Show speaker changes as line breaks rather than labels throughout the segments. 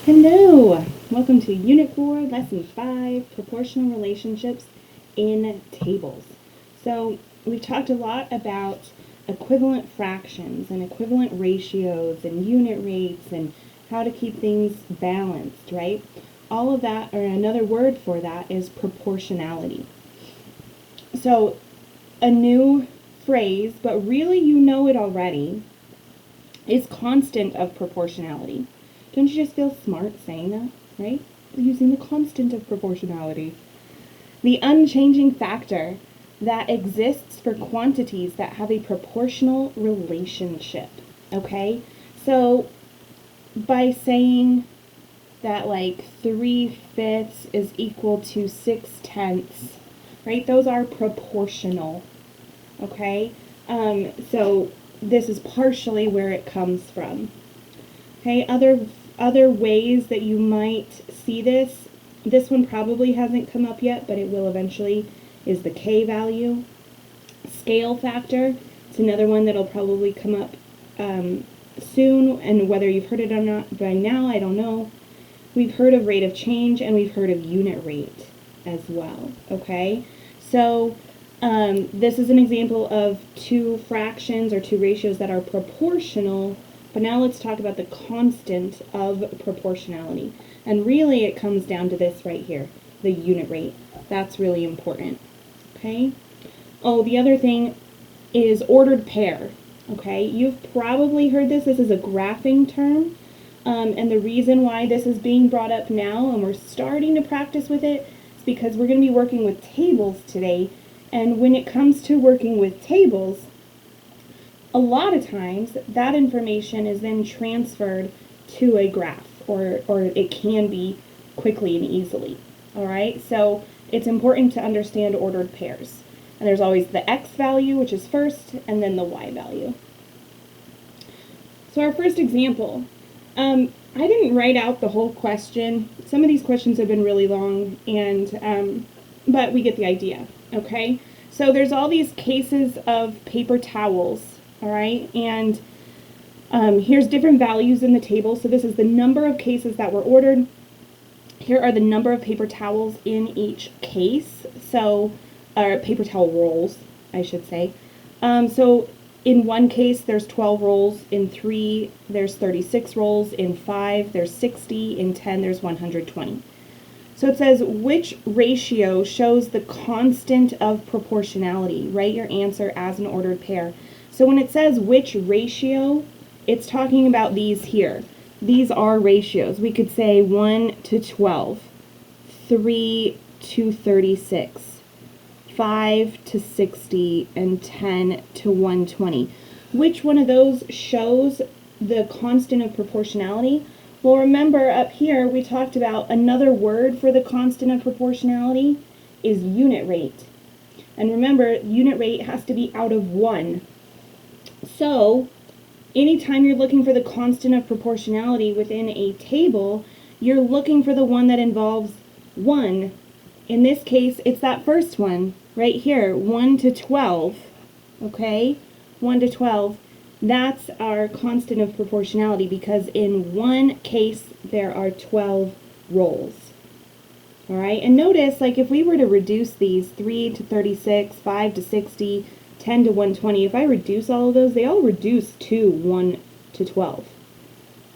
Hello! Welcome to Unit 4, Lesson 5, Proportional Relationships in Tables. So, we've talked a lot about equivalent fractions and equivalent ratios and unit rates and how to keep things balanced, right? All of that, or another word for that, is proportionality. So, a new phrase, but really you know it already, is constant of proportionality. Don't you just feel smart saying that, right? Using the constant of proportionality. The unchanging factor that exists for quantities that have a proportional relationship, okay? So by saying that like 3/5 is equal to 6/10, right? Those are proportional, okay? So this is partially where it comes from. Okay, other ways that you might see this one probably hasn't come up yet, but it will eventually, is the K value. Scale factor, it's another one that'll probably come up soon, and whether you've heard it or not by now, I don't know. We've heard of rate of change, and we've heard of unit rate as well, okay? So this is an example of two fractions or two ratios that are proportional. But now let's talk about the constant of proportionality. And really it comes down to this right here, the unit rate. That's really important. Okay? Oh, the other thing is ordered pair. Okay? You've probably heard this. This is a graphing term. And the reason why this is being brought up now and we're starting to practice with it is because we're going to be working with tables today. And when it comes to working with tables, a lot of times that information is then transferred to a graph, or it can be quickly and easily. All right, so it's important to understand ordered pairs. And there's always the x value, which is first, and then the y value. So our first example, I didn't write out the whole question. Some of these questions have been really long, and but we get the idea. Okay, so there's all these cases of paper towels. All right, and here's different values in the table. So this is the number of cases that were ordered. Here are the number of paper towels in each case. So, paper towel rolls, I should say. So in one case, there's 12 rolls. In 3, there's 36 rolls. In 5, there's 60. In 10, there's 120. So it says, which ratio shows the constant of proportionality? Write your answer as an ordered pair. So when it says which ratio, it's talking about these here. These are ratios. We could say 1 to 12, 3 to 36, 5 to 60, and 10 to 120. Which one of those shows the constant of proportionality? Well, remember up here we talked about another word for the constant of proportionality is unit rate. And remember, unit rate has to be out of 1. So, anytime you're looking for the constant of proportionality within a table, you're looking for the one that involves 1. In this case, it's that first one right here, 1 to 12, okay? 1 to 12, that's our constant of proportionality because in one case, there are 12 rolls. All right, and notice, like if we were to reduce these 3 to 36, 5 to 60, 10 to 120, if I reduce all of those, they all reduce to 1 to 12.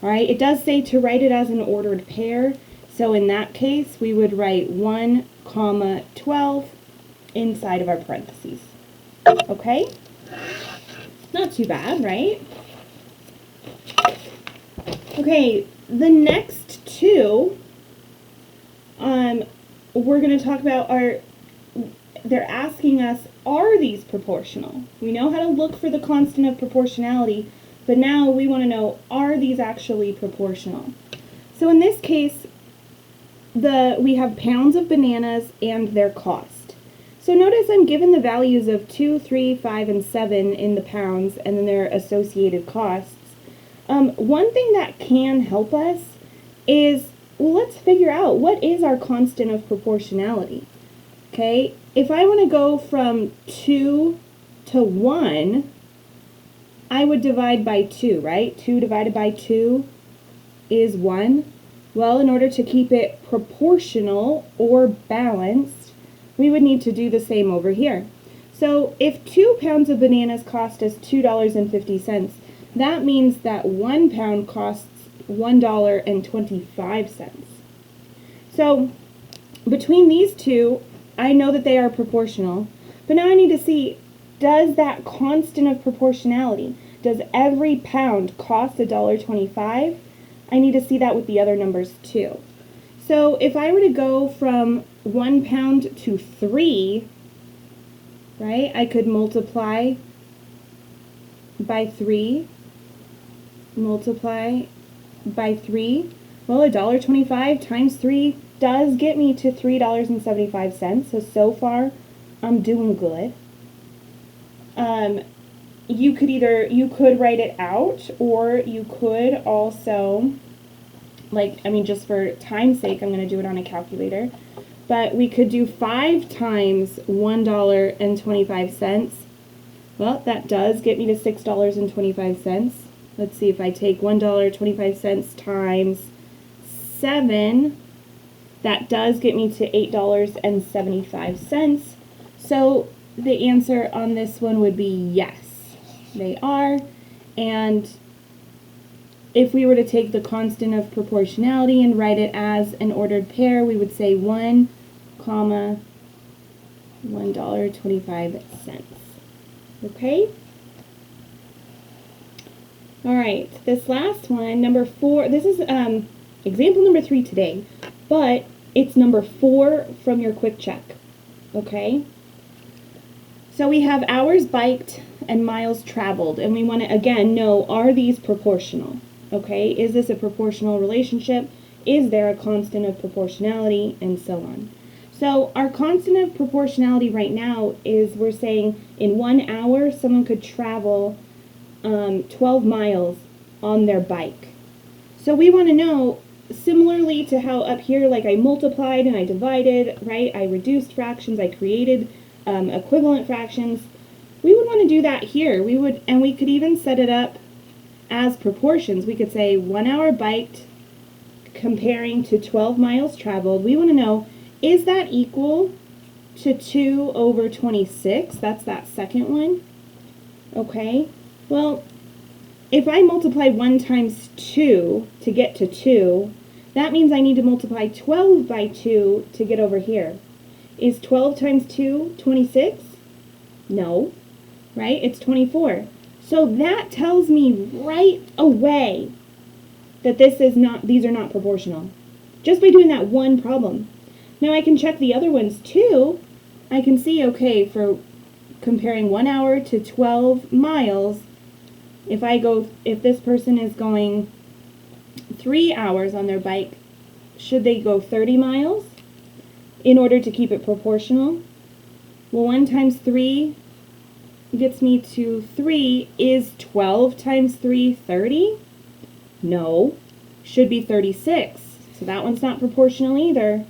All right, it does say to write it as an ordered pair, so in that case, we would write 1, 12 inside of our parentheses. Okay? Not too bad, right? Okay, the next two, we're going to talk about they're asking us, are these proportional? We know how to look for the constant of proportionality, but now we want to know, are these actually proportional? So in this case, we have pounds of bananas and their cost. So notice I'm given the values of 2, 3, 5, and 7 in the pounds, and then their associated costs. One thing that can help us is, well, let's figure out what is our constant of proportionality. Okay, if I want to go from 2 to 1, I would divide by 2, right? 2 divided by 2 is 1. Well, in order to keep it proportional or balanced, we would need to do the same over here. So if 2 pounds of bananas cost us $2.50, that means that 1 pound costs $1.25. So between these two, I know that they are proportional, but now I need to see, does that constant of proportionality, does every pound cost $1.25? I need to see that with the other numbers too. So if I were to go from 1 pound to 3, right, I could multiply by 3, multiply by 3. Well, $1.25 times 3 does get me to $3.75. So far, I'm doing good. You could write it out, or you could also, just for time's sake, I'm going to do it on a calculator. But we could do 5 times $1.25. Well, that does get me to $6.25. Let's see, if I take $1.25 times 7, that does get me to $8.75. So the answer on this one would be yes, they are. And if we were to take the constant of proportionality and write it as an ordered pair, we would say 1, $1.25. Okay? All right, this last one, number 4, this is example number 3 today, but it's number 4 from your quick check. Okay? So we have hours biked and miles traveled, and we want to, again, know, are these proportional? Okay, is this a proportional relationship? Is there a constant of proportionality? And so on. So our constant of proportionality right now is, we're saying in 1 hour, someone could travel 12 miles on their bike. So we want to know, similarly to how up here, like I multiplied and I divided, right? I reduced fractions, I created equivalent fractions. We would want to do that here. And we could even set it up as proportions. We could say 1 hour biked comparing to 12 miles traveled. We want to know, is that equal to 2 over 26? That's that second one. Okay. Well, if I multiply 1 times 2 to get to 2, that means I need to multiply 12 by 2 to get over here. Is 12 times 2 26? No, right? It's 24. So that tells me right away that these are not proportional, just by doing that one problem. Now I can check the other ones too. I can see, okay, for comparing 1 hour to 12 miles, if this person is going 3 hours on their bike, should they go 30 miles in order to keep it proportional? Well, 1 times 3 gets me to 3. Is 12 times 3 30? No, should be 36. So that one's not proportional either.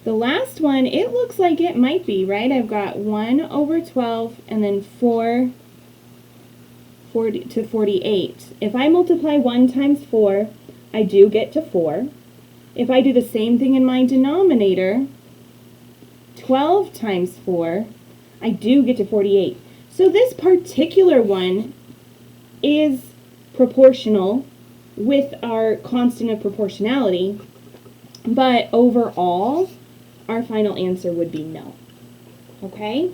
The last one, it looks like it might be, right? I've got 1 over 12 and then 4 to 48. If I multiply 1 times 4, I do get to 4. If I do the same thing in my denominator, 12 times 4, I do get to 48. So this particular one is proportional with our constant of proportionality, but overall, our final answer would be no. Okay?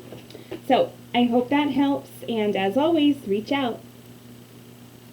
So I hope that helps, and as always, reach out.